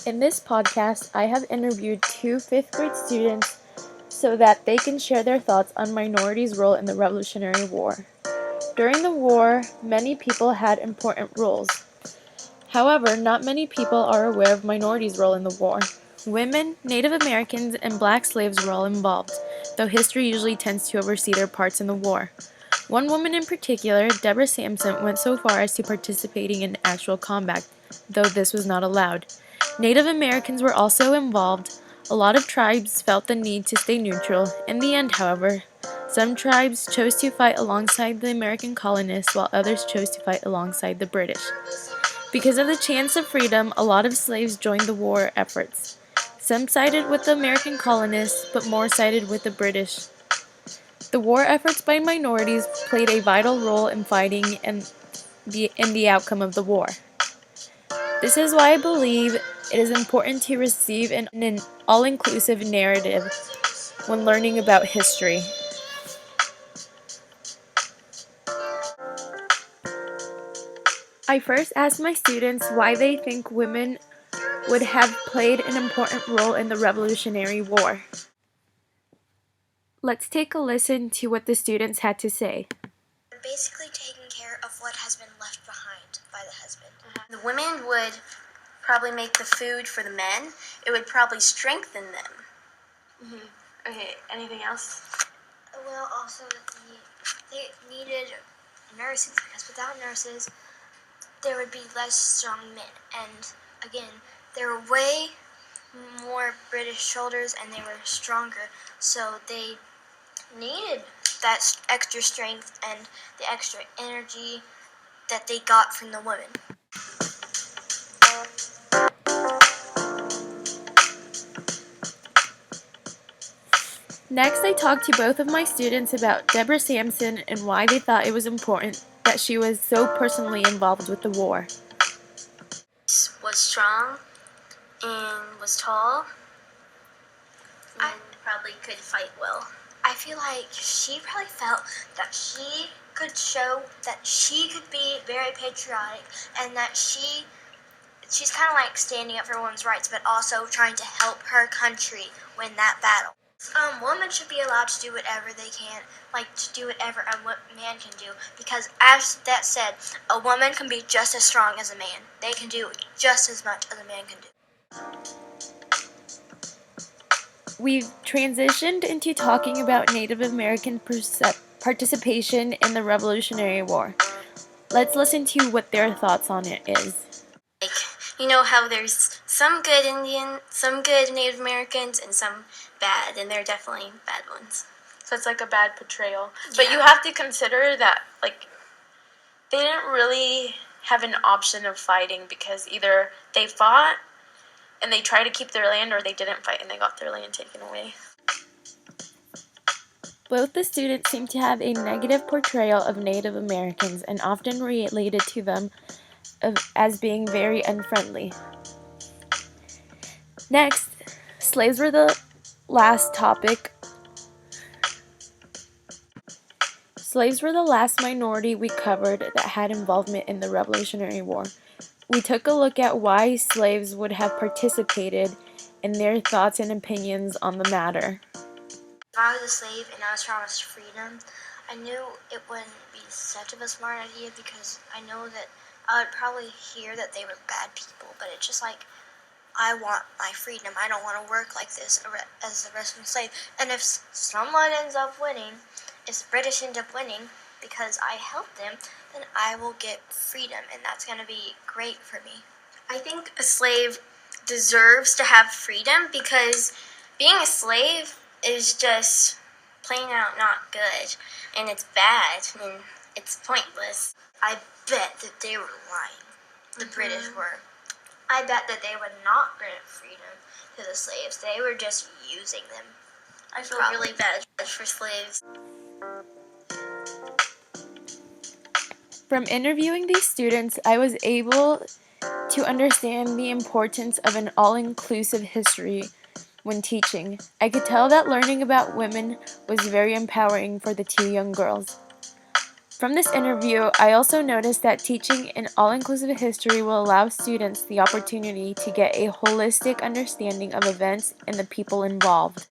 In this podcast, I have interviewed two fifth-grade students so that they can share their thoughts on minorities' role in the Revolutionary War. During the war, many people had important roles. However, not many people are aware of minorities' role in the war. Women, Native Americans, and black slaves were all involved, though history usually tends to oversee their parts in the war. One woman in particular, Deborah Sampson, went so far as to participating in actual combat, though this was not allowed. Native Americans were also involved. A lot of tribes felt the need to stay neutral. In the end, however, some tribes chose to fight alongside the American colonists, while others chose to fight alongside the British. Because of the chance of freedom, a lot of slaves joined the war efforts. Some sided with the American colonists, but more sided with the British. The war efforts by minorities played a vital role in fighting and in the outcome of the war. This is why I believe it is important to receive an all-inclusive narrative when learning about history. I first asked my students why they think women would have played an important role in the Revolutionary War. Let's take a listen to what the students had to say. Basically taking care of what has been left behind by the husband. The women would probably make the food for the men. It would probably strengthen them. Okay, anything else? Well, also they needed nurses, because without nurses, there would be less strong men. And again, there were way more British soldiers, and they were stronger, so they needed that extra strength and the extra energy that they got from the women. Next, I talked to both of my students about Deborah Sampson and why they thought it was important that she was so personally involved with the war. Was strong and was tall and probably could fight well. I feel like she probably felt that she could show that she could be very patriotic, and that she's kind of like standing up for women's rights, but also trying to help her country win that battle. Women should be allowed to do whatever they can, like to do whatever a man can do, because as that said, a woman can be just as strong as a man. They can do just as much as a man can do. We've transitioned into talking about Native American participation in the Revolutionary War. Let's listen to what their thoughts on it is. Like, you know how there's some good some good Native Americans, and some bad, and they're definitely bad ones. So it's like a bad portrayal. Yeah. But you have to consider that, like, they didn't really have an option of fighting, because either they fought and they tried to keep their land, or they didn't fight and they got their land taken away. Both the students seem to have a negative portrayal of Native Americans and often related to them as being very unfriendly. Next, slaves were the last topic. Slaves were the last minority we covered that had involvement in the Revolutionary War. We took a look at why slaves would have participated and their thoughts and opinions on the matter. If I was a slave and I was promised freedom, I knew it wouldn't be such of a smart idea, because I know that I would probably hear that they were bad people, but it's just like, I want my freedom. I don't want to work like this as the rest of the slave. And if someone ends up winning, if the British end up winning because I helped them, then I will get freedom, and that's going to be great for me. I think a slave deserves to have freedom, because being a slave is just plain out not good, and it's bad, and it's pointless. I bet that they were lying. The British were. I bet that they would not grant freedom to the slaves. They were just using them. I feel really bad for slaves. From interviewing these students, I was able to understand the importance of an all-inclusive history when teaching. I could tell that learning about women was very empowering for the two young girls. From this interview, I also noticed that teaching an all-inclusive history will allow students the opportunity to get a holistic understanding of events and the people involved.